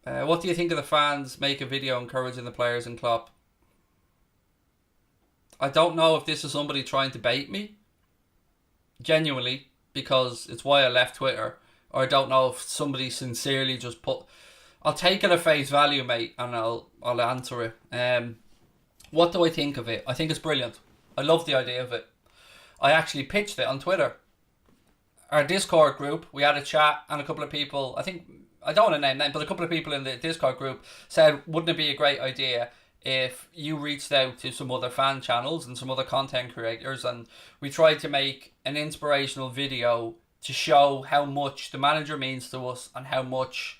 What do you think of the fans make a video encouraging the players and Klopp? I don't know if this is somebody trying to bait me, genuinely, because it's why I left Twitter. Or I don't know if somebody sincerely just put... I'll take it at face value, mate, and I'll answer it. What do I think of it? I think it's brilliant. I love the idea of it. I actually pitched it on Twitter. Our Discord group, we had a chat, and a couple of people, I don't want to name names, but a couple of people in the Discord group said, wouldn't it be a great idea if you reached out to some other fan channels and some other content creators, and we tried to make an inspirational video to show how much the manager means to us and how much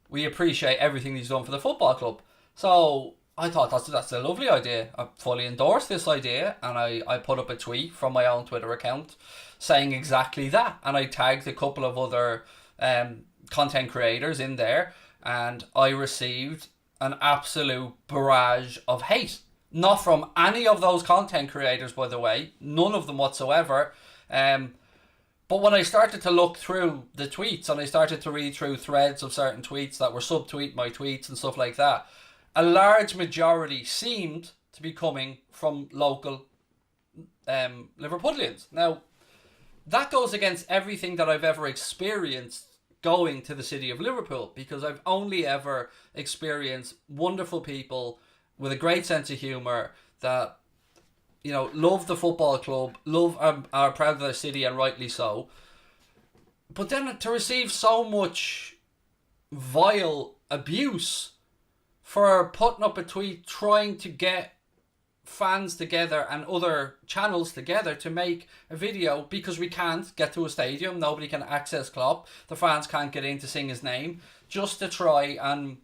we appreciate everything he's done for the football club. So I thought that's a lovely idea. I fully endorse this idea, and I put up a tweet from my own Twitter account saying exactly that, and I tagged a couple of other content creators in there, and I received an absolute barrage of hate. Not from any of those content creators, by the way, none of them whatsoever. But when I started to look through the tweets and I started to read through threads of certain tweets that were subtweet my tweets and stuff like that, a large majority seemed to be coming from local Liverpudlians. Now, that goes against everything that I've ever experienced going to the city of Liverpool, because I've only ever experienced wonderful people with a great sense of humour that, you know, love the football club, are proud of their city, and rightly so. But then to receive so much vile abuse for putting up a tweet trying to get fans together and other channels together to make a video, because we can't get to a stadium, nobody can access Klopp, the fans can't get in to sing his name, just to try and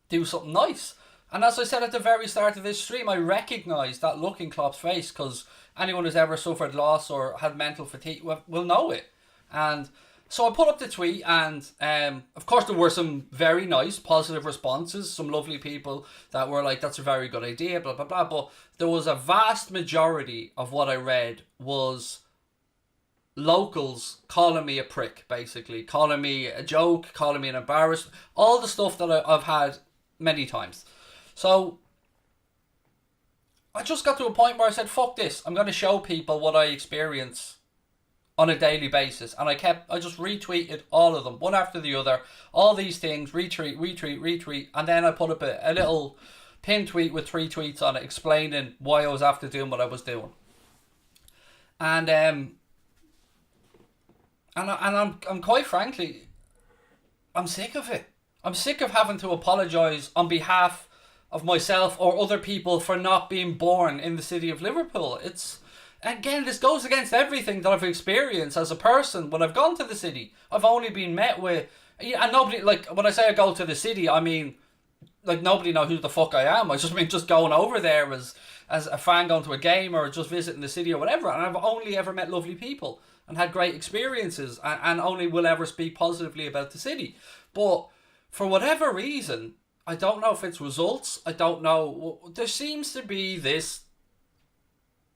do something nice. And as I said at the very start of this stream, I recognise that look in Klopp's face, because anyone who's ever suffered loss or had mental fatigue will know it. And so I put up the tweet, and of course there were some very nice positive responses, some lovely people that were like, that's a very good idea, blah blah blah. But there was a vast majority of what I read was locals calling me a prick, basically calling me a joke, calling me an embarrassment, all the stuff that I've had many times. So I just got to a point where I said, fuck this, I'm going to show people what I experience on a daily basis. And I just retweeted all of them, one after the other, all these things, retweet, and then I put up a little pin tweet with 3 tweets on it explaining why I was after doing what I was doing. And I'm quite frankly, I'm sick of it. I'm sick of having to apologise on behalf of myself or other people for not being born in the city of Liverpool. Again, this goes against everything that I've experienced as a person when I've gone to the city. I've only been met with, and nobody, like, when I say I go to the city, I mean, like, nobody knows who the fuck I am. I just mean just going over there as a fan going to a game or just visiting the city or whatever. And I've only ever met lovely people and had great experiences, and only will ever speak positively about the city. But for whatever reason, I don't know if it's results, I don't know, there seems to be this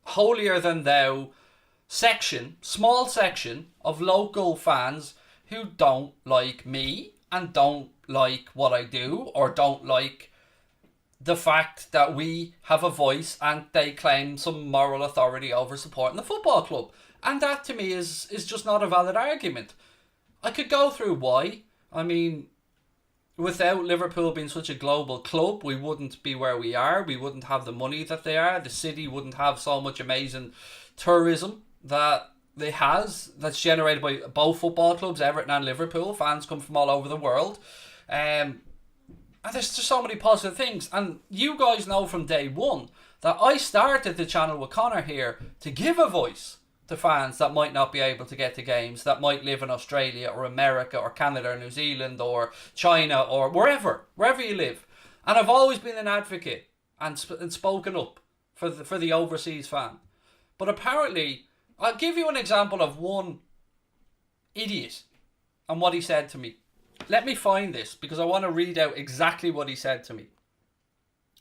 holier than thou section, small section of local fans who don't like me and don't like what I do, or don't like the fact that we have a voice and they claim some moral authority over supporting the football club. And that to me is just not a valid argument. I could go through why. I mean, without Liverpool being such a global club, we wouldn't be where we are. We wouldn't have the money that they are. The city wouldn't have so much amazing tourism that it has, that's generated by both football clubs, Everton and Liverpool. Fans come from all over the world. And there's just so many positive things. And you guys know from day one that I started the channel with Connor here to give a voice to fans that might not be able to get to games, that might live in Australia or America or Canada or New Zealand or China or wherever you live. And I've always been an advocate and spoken up for the overseas fan. But apparently, I'll give you an example of one idiot and what he said to me. Let me find this, because I want to read out exactly what he said to me.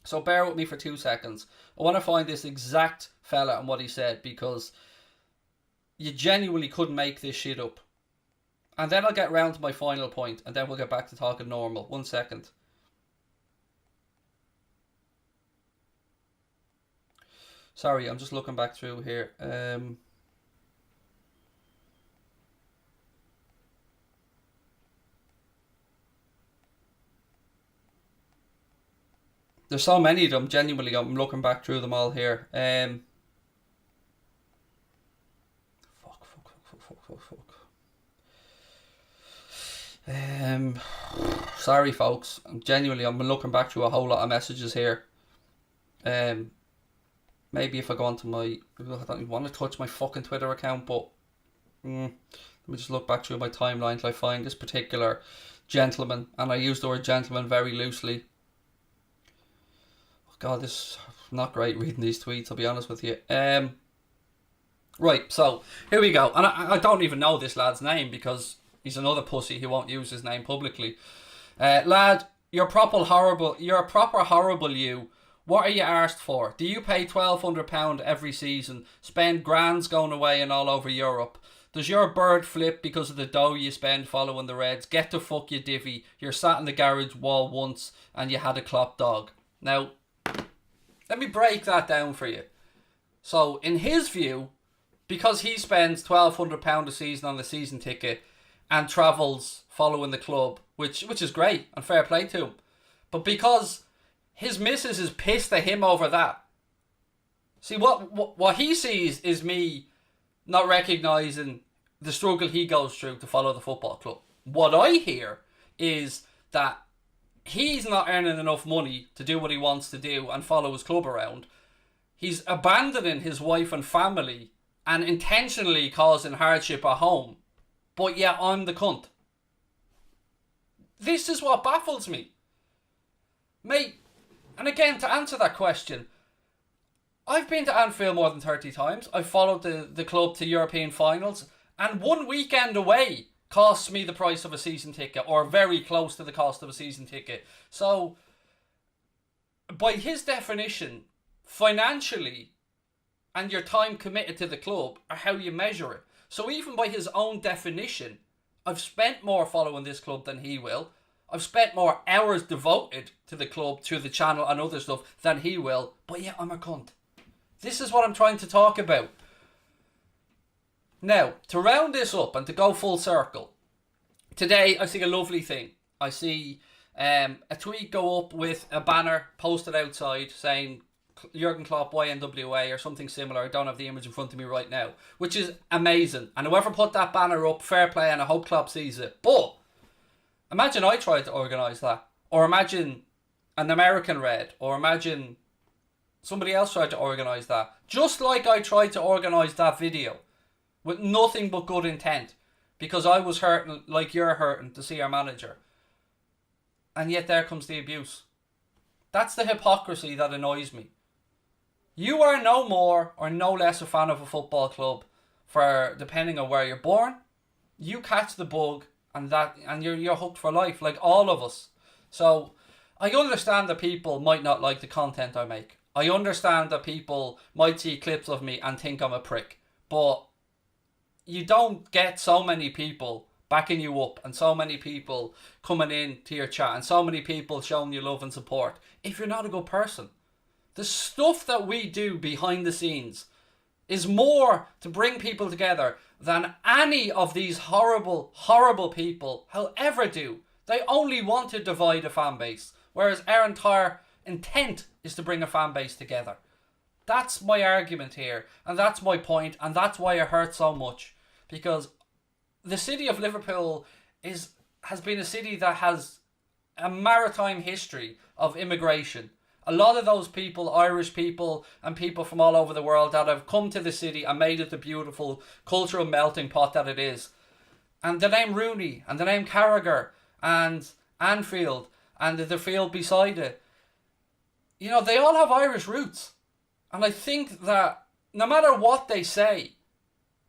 So bear with me for 2 seconds. I want to find this exact fella and what he said, because you genuinely couldn't make this shit up. And then I'll get round to my final point, and then we'll get back to talking normal. 1 second. Sorry, I'm just looking back through here. There's so many of them, genuinely. I'm looking back through them all here. Sorry, folks. I'm looking back through a whole lot of messages here. Maybe if I go onto I don't even want to touch my fucking Twitter account, but let me just look back through my timeline till I find this particular gentleman, and I use the word gentleman very loosely. Oh God, this is not great reading these tweets, I'll be honest with you. Right, so here we go, and I don't even know this lad's name because he's another pussy who won't use his name publicly. Lad, you're a proper horrible. You. What are you arsed for? Do you pay £1,200 every season, spend grands going away and all over Europe? Does your bird flip because of the dough you spend following the Reds? Get the fuck, you divvy. You're sat in the garage wall once and you had a Klopp dog. Now, let me break that down for you. So, in his view, because he spends £1,200 a season on the season ticket and travels following the club, which is great and fair play to him, but because his missus is pissed at him over that. See, what he sees is me not recognising the struggle he goes through to follow the football club. What I hear is that he's not earning enough money to do what he wants to do and follow his club around. He's abandoning his wife and family and intentionally causing hardship at home. But yeah, I'm the cunt. This is what baffles me. Mate, and again, to answer that question, I've been to Anfield more than 30 times. I've followed the club to European finals, and one weekend away costs me the price of a season ticket, or very close to the cost of a season ticket. So, by his definition, financially and your time committed to the club are how you measure it. So even by his own definition, I've spent more following this club than he will. I've spent more hours devoted to the club, to the channel and other stuff than he will. But yeah, I'm a cunt. This is what I'm trying to talk about. Now, to round this up and to go full circle, today I see a lovely thing. I see a tweet go up with a banner posted outside saying Jurgen Klopp YNWA or something similar. I don't have the image in front of me right now, which is amazing. And whoever put that banner up, fair play, and I hope Klopp sees it. But imagine I tried to organise that, or imagine an American Red, or imagine somebody else tried to organise that. Just like I tried to organise that video with nothing but good intent, because I was hurting like you're hurting to see our manager. And yet there comes the abuse. That's the hypocrisy that annoys me. You are no more or no less a fan of a football club for depending on where you're born. You catch the bug and you're hooked for life, like all of us. So I understand that people might not like the content I make. I understand that people might see clips of me and think I'm a prick. But you don't get so many people backing you up and so many people coming in to your chat and so many people showing you love and support if you're not a good person. The stuff that we do behind the scenes is more to bring people together than any of these horrible, horrible people will ever do. They only want to divide a fan base, whereas our entire intent is to bring a fan base together. That's my argument here, and that's my point, and that's why it hurts so much. Because the city of Liverpool has been a city that has a maritime history of immigration. A lot of those people, Irish people and people from all over the world that have come to the city and made it the beautiful cultural melting pot that it is. And the name Rooney and the name Carragher and Anfield and the field beside it, you know, they all have Irish roots. And I think that no matter what they say,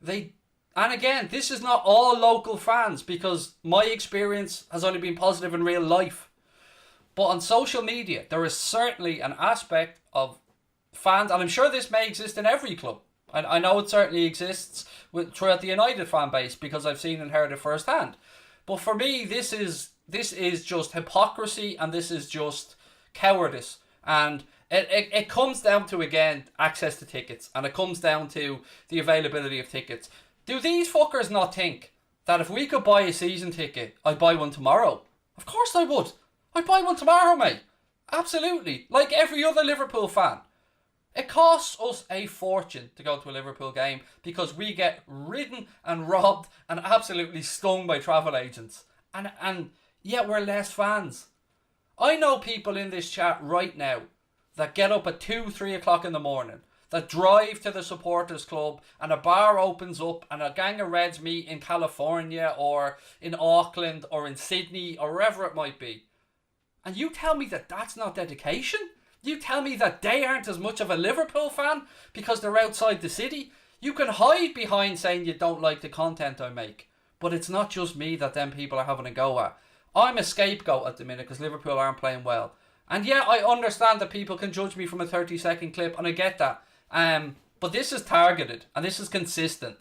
and again, this is not all local fans because my experience has only been positive in real life. But on social media, there is certainly an aspect of fans, and I'm sure this may exist in every club. I know it certainly exists throughout the United fan base because I've seen and heard it firsthand. But for me, this is just hypocrisy, and this is just cowardice. And it comes down to, again, access to tickets, and it comes down to the availability of tickets. Do these fuckers not think that if we could buy a season ticket, I'd buy one tomorrow? Of course I would. I'd buy one tomorrow, mate. Absolutely. Like every other Liverpool fan. It costs us a fortune to go to a Liverpool game because we get ridden and robbed and absolutely stung by travel agents. And yet we're less fans. I know people in this chat right now that get up at 2, 3 o'clock in the morning, that drive to the supporters club and a bar opens up and a gang of Reds meet in California or in Auckland or in Sydney or wherever it might be. And you tell me that that's not dedication? You tell me that they aren't as much of a Liverpool fan because they're outside the city? You can hide behind saying you don't like the content I make, but it's not just me that them people are having a go at. I'm a scapegoat at the minute because Liverpool aren't playing well. And yeah, I understand that people can judge me from a 30-second clip, and I get that. But this is targeted, and this is consistent.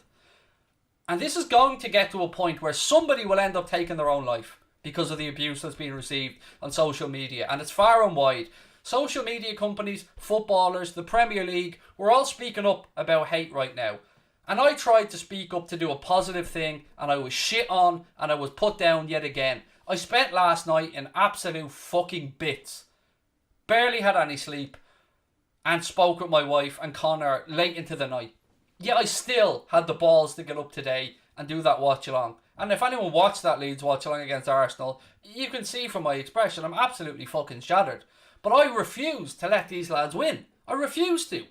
And this is going to get to a point where somebody will end up taking their own life because of the abuse that's being received on social media. And it's far and wide. Social media companies, footballers, the Premier League, we're all speaking up about hate right now. And I tried to speak up to do a positive thing, and I was shit on, and I was put down yet again. I spent last night in absolute fucking bits. Barely had any sleep, and spoke with my wife and Connor late into the night. Yet I still had the balls to get up today and do that watch along. And if anyone watched that Leeds watch along against Arsenal, you can see from my expression I'm absolutely fucking shattered. But I refuse to let these lads win. I refuse to.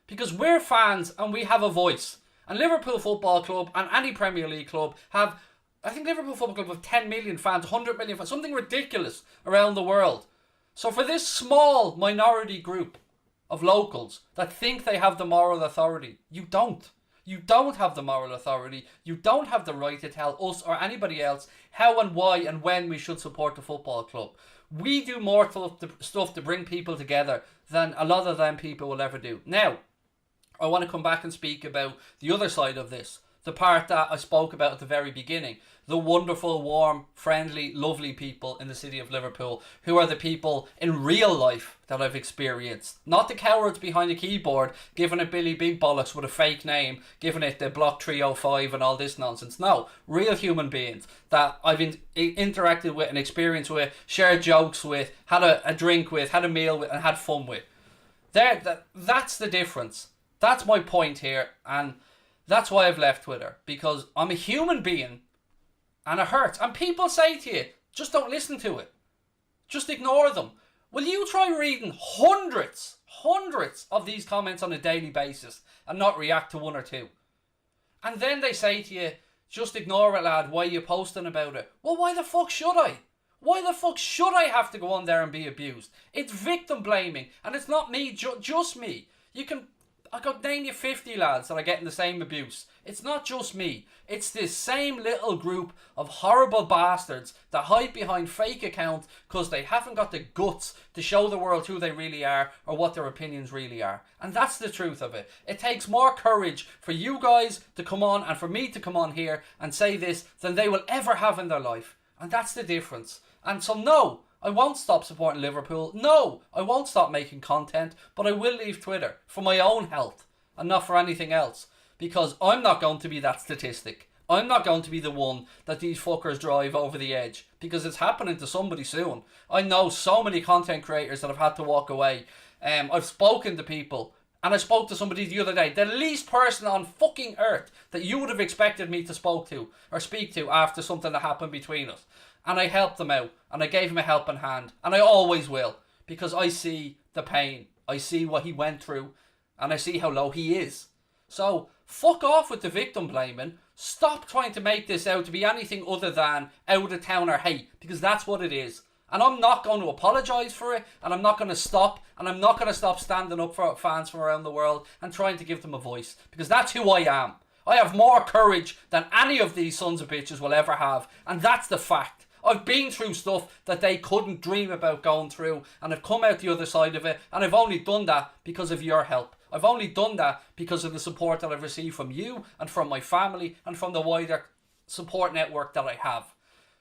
Because we're fans and we have a voice. And Liverpool Football Club and any Premier League club have, I think Liverpool Football Club have 10 million fans, 100 million fans, something ridiculous around the world. So for this small minority group of locals that think they have the moral authority, you don't. You don't have the moral authority. You don't have the right to tell us or anybody else how and why and when we should support the football club. We do more stuff to bring people together than a lot of them people will ever do. Now, I want to come back and speak about the other side of this. The part that I spoke about at the very beginning. The wonderful, warm, friendly, lovely people in the city of Liverpool who are the people in real life that I've experienced. Not the cowards behind a keyboard giving it Billy Big Bollocks with a fake name, giving it the Block 305 and all this nonsense. No, real human beings that I've interacted with and experienced with, shared jokes with, had a drink with, had a meal with and had fun with. That's the difference. That's my point here, and that's why I've left Twitter, because I'm a human being and it hurts. And people say to you, just don't listen to it. Just ignore them. Will you try reading hundreds of these comments on a daily basis and not react to one or two? And then they say to you, just ignore it, lad, why are you posting about it? Well, why the fuck should I? Why the fuck should I have to go on there and be abused? It's victim blaming, and it's not me, just me. I could name you 50 lads that are getting the same abuse. It's not just me. It's this same little group of horrible bastards that hide behind fake accounts because they haven't got the guts to show the world who they really are or what their opinions really are. And that's the truth of it. It takes more courage for you guys to come on and for me to come on here and say this than they will ever have in their life. And that's the difference. And so no, I won't stop supporting Liverpool. No, I won't stop making content, but I will leave Twitter for my own health and not for anything else. Because I'm not going to be that statistic. I'm not going to be the one that these fuckers drive over the edge. Because it's happening to somebody soon. I know so many content creators that have had to walk away. I've spoken to people. And I spoke to somebody the other day. The least person on fucking earth that you would have expected me to speak to after something that happened between us. And I helped them out. And I gave him a helping hand. And I always will. Because I see the pain. I see what he went through. And I see how low he is. So, fuck off with the victim blaming. Stop trying to make this out to be anything other than out of town or hate. Because that's what it is. And I'm not going to apologise for it. And I'm not going to stop. And I'm not going to stop standing up for fans from around the world and trying to give them a voice. Because that's who I am. I have more courage than any of these sons of bitches will ever have. And that's the fact. I've been through stuff that they couldn't dream about going through. And I've come out the other side of it. And I've only done that because of your help. I've only done that because of the support that I've received from you and from my family and from the wider support network that I have.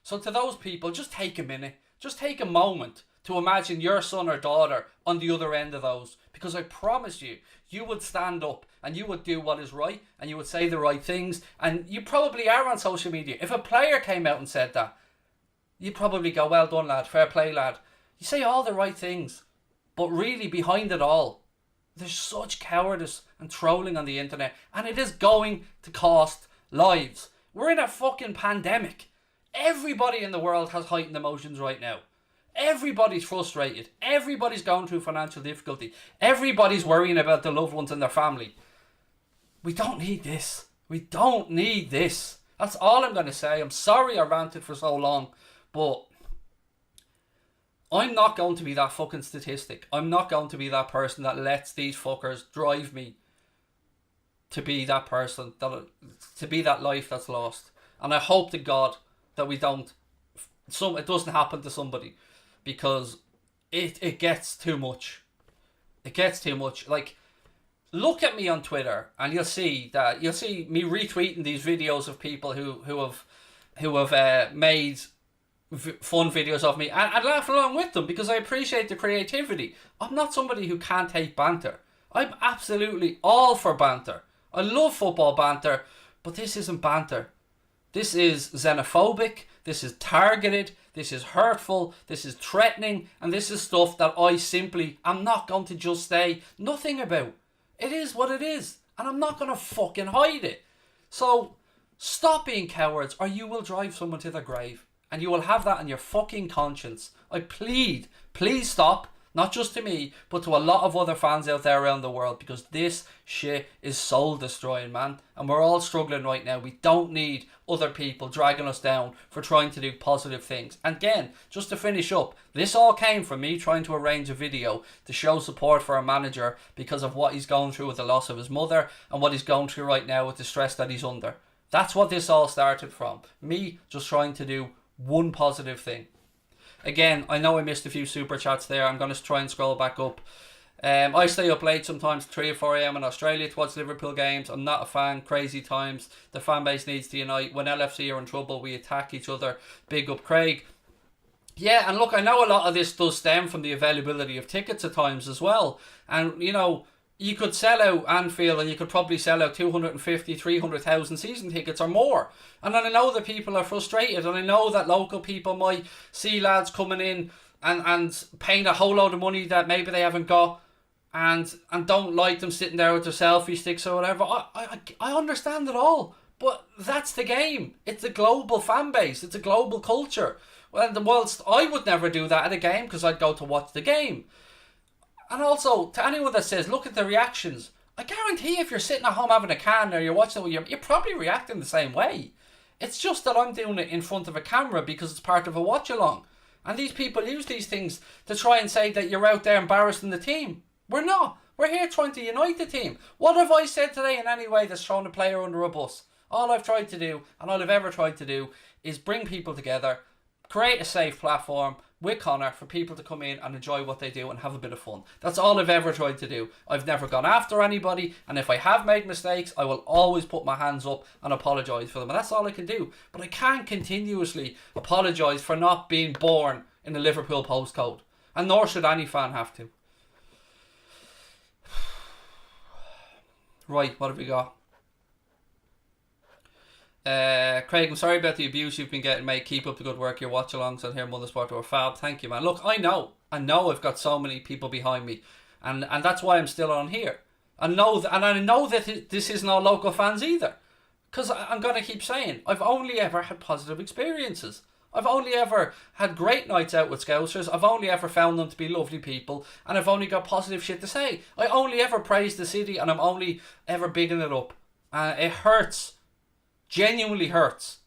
So to those people, just take a minute. Just take a moment to imagine your son or daughter on the other end of those. Because I promise you, you would stand up and you would do what is right and you would say the right things. And you probably are on social media. If a player came out and said that, you'd probably go, well done, lad. Fair play, lad. You say all the right things. But really, behind it all, there's such cowardice and trolling on the internet. And it is going to cost lives. We're in a fucking pandemic. Everybody in the world has heightened emotions right now. Everybody's frustrated. Everybody's going through financial difficulty. Everybody's worrying about their loved ones and their family. We don't need this. We don't need this. That's all I'm going to say. I'm sorry I ranted for so long, but I'm not going to be that fucking statistic. I'm not going to be that person that lets these fuckers drive me to be that person, to be that life that's lost. And I hope to God that we don't, it doesn't happen to somebody, because it gets too much. It gets too much. Like, look at me on Twitter and you'll see me retweeting these videos of people who have made fun videos of me and laugh along with them, because I appreciate the creativity. I'm not somebody who can't take banter. I'm absolutely all for banter. I love football banter, but this isn't banter. This is xenophobic, this is targeted, this is hurtful, this is threatening, and this is stuff that I simply am not going to just say nothing about. It is what it is, and I'm not going to fucking hide it. So, stop being cowards, or you will drive someone to their grave, and you will have that on your fucking conscience. I plead, please stop. Not just to me, but to a lot of other fans out there around the world, because this shit is soul destroying, man. And we're all struggling right now. We don't need other people dragging us down for trying to do positive things. And again, just to finish up, this all came from me trying to arrange a video to show support for our manager because of what he's going through with the loss of his mother and what he's going through right now with the stress that he's under. That's what this all started from. Me just trying to do one positive thing. Again, I know I missed a few super chats there. I'm going to try and scroll back up. I stay up late sometimes, 3 or 4 a.m. in Australia to watch Liverpool games. I'm not a fan. Crazy times. The fan base needs to unite. When LFC are in trouble, we attack each other. Big up, Craig. Yeah, and look, I know a lot of this does stem from the availability of tickets at times as well. And, you know, you could sell out Anfield and you could probably sell out 250, 300,000 season tickets or more. And I know that people are frustrated, and I know that local people might see lads coming in and paying a whole load of money that maybe they haven't got and don't like them sitting there with their selfie sticks or whatever. I understand it all, but that's the game. It's a global fan base. It's a global culture. Well, whilst I would never do that at a game because I'd go to watch the game. And also, to anyone that says, look at the reactions, I guarantee if you're sitting at home having a can or you're watching it, you're probably reacting the same way. It's just that I'm doing it in front of a camera because it's part of a watch-along. And these people use these things to try and say that you're out there embarrassing the team. We're not. We're here trying to unite the team. What have I said today in any way that's thrown a player under a bus? All I've tried to do, and all I've ever tried to do, is bring people together, create a safe platform with Connor for people to come in and enjoy what they do and have a bit of fun. That's all I've ever tried to do. I've never gone after anybody, and if I have made mistakes, I will always put my hands up and apologise for them, and that's all I can do. But I can't continuously apologise for not being born in the Liverpool postcode, and nor should any fan have to. Right, what have we got? Craig, I'm sorry about the abuse you've been getting, mate. Keep up the good work. Your watch-alongs on here, Mother Sport or Fab. Thank you, man. Look, I know I've got so many people behind me, and that's why I'm still on here. I know that this isn't all local fans either, because I'm going to keep saying, I've only ever had positive experiences. I've only ever had great nights out with Scousers. I've only ever found them to be lovely people, and I've only got positive shit to say. I only ever praise the city, and I'm only ever bigging it up. It hurts. Genuinely hurts.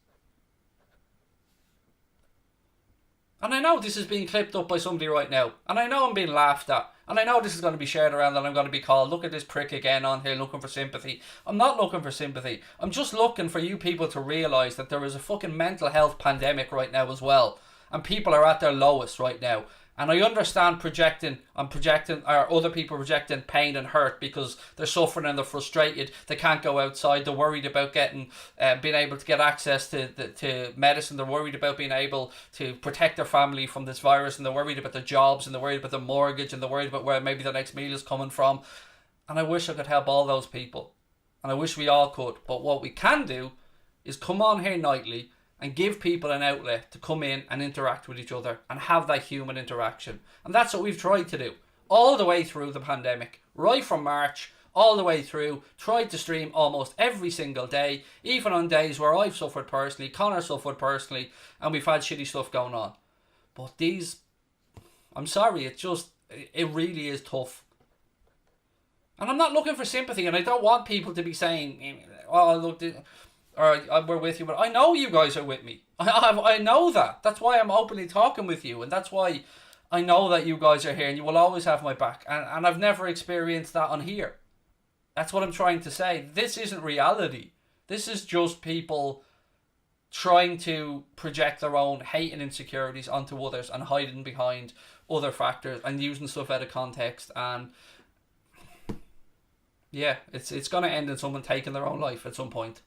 And I know this is being clipped up by somebody right now, and I know I'm being laughed at, and I know this is going to be shared around, and I'm going to be called, look at this prick again on here looking for sympathy. I'm not looking for sympathy. I'm just looking for you people to realise that there is a fucking mental health pandemic right now as well, and people are at their lowest right now, And I understand projecting, or other people projecting pain and hurt because they're suffering and they're frustrated. They can't go outside. They're worried about being able to get access to medicine. They're worried about being able to protect their family from this virus, and they're worried about their jobs, and they're worried about their mortgage, and they're worried about where maybe the next meal is coming from. And I wish I could help all those people, and I wish we all could. But what we can do is come on here nightly and give people an outlet to come in and interact with each other and have that human interaction. And that's what we've tried to do all the way through the pandemic, right from March all the way through. Tried to stream almost every single day, even on days where I've suffered personally, Connor suffered personally, and we've had shitty stuff going on. But I'm sorry, it really is tough. And I'm not looking for sympathy, and I don't want people to be saying, oh, look, or we're with you, but I know you guys are with me. I know that. That's why I'm openly talking with you, and that's why I know that you guys are here, and you will always have my back. And I've never experienced that on here. That's what I'm trying to say. This isn't reality. This is just people trying to project their own hate and insecurities onto others and hiding behind other factors and using stuff out of context. And yeah, it's going to end in someone taking their own life at some point.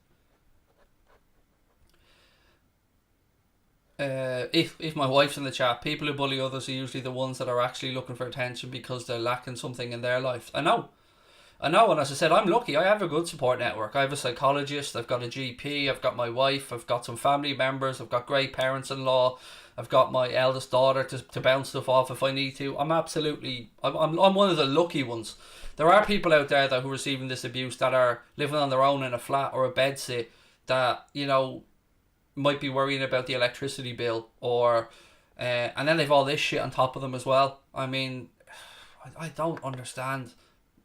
If my wife's in the chat, people who bully others are usually the ones that are actually looking for attention because they're lacking something in their life. I know, and as I said, I'm lucky. I have a good support network. I have a psychologist, I've got a GP, I've got my wife, I've got some family members, I've got great parents-in-law, I've got my eldest daughter to bounce stuff off if I need to. I'm one of the lucky ones. There are people out there who are receiving this abuse that are living on their own in a flat or a bedsit that, might be worrying about the electricity bill, or and then they've all this shit on top of them as well. I mean, I don't understand.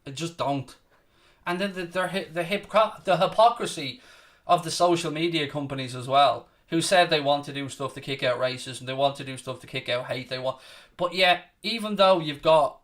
I just don't. And then the hypocrisy of the social media companies as well, who said they want to do stuff to kick out racism, they want to do stuff to kick out hate, but yet, even though you've got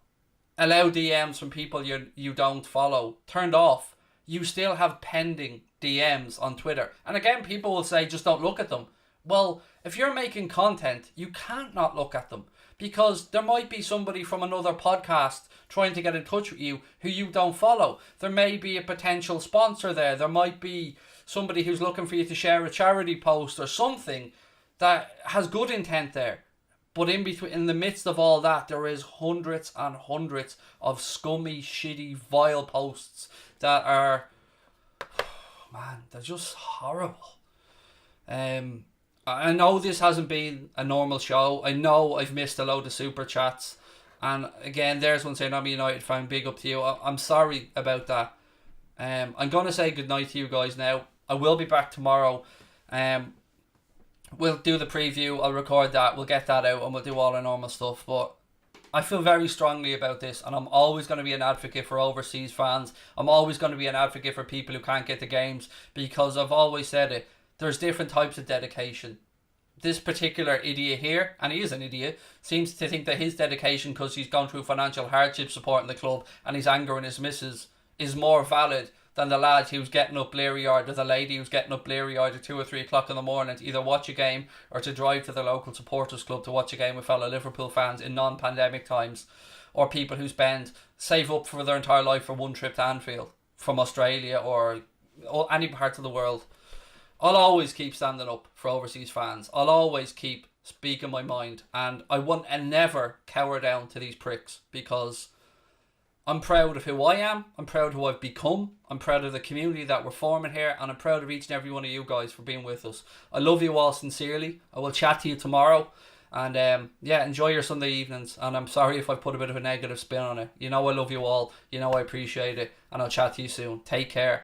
allow DMs from people you don't follow turned off, you still have pending DMs on Twitter. And again, people will say just don't look at them. Well, if you're making content, you can't not look at them, because there might be somebody from another podcast trying to get in touch with you who you don't follow. There may be a potential sponsor there. There might be somebody who's looking for you to share a charity post or something that has good intent there. But in the midst of all that, there is hundreds and hundreds of scummy, shitty, vile posts that are, man, they're just horrible. I know this hasn't been a normal show. I know I've missed a load of super chats. And again, there's one saying, I'm a United fan, big up to you. I'm sorry about that. I'm going to say goodnight to you guys now. I will be back tomorrow. We'll do the preview, I'll record that, we'll get that out, and we'll do all our normal stuff. But I feel very strongly about this, and I'm always going to be an advocate for overseas fans. I'm always going to be an advocate for people who can't get to games, because I've always said it, there's different types of dedication. This particular idiot here, and he is an idiot, seems to think that his dedication, because he's gone through financial hardship supporting the club and he's angering his missus, is more valid than the lad who's getting up bleary-eyed, or the lady who's getting up bleary-eyed at 2 or 3 o'clock in the morning to either watch a game or to drive to the local supporters club to watch a game with fellow Liverpool fans in non-pandemic times, or people who save up for their entire life for one trip to Anfield from Australia or any part of the world. I'll always keep standing up for overseas fans. I'll always keep speaking my mind, and I won't and never cower down to these pricks, because I'm proud of who I am, I'm proud of who I've become, I'm proud of the community that we're forming here, and I'm proud of each and every one of you guys for being with us. I love you all sincerely. I will chat to you tomorrow, and enjoy your Sunday evenings, and I'm sorry if I put a bit of a negative spin on it. You know I love you all, you know I appreciate it, and I'll chat to you soon. Take care.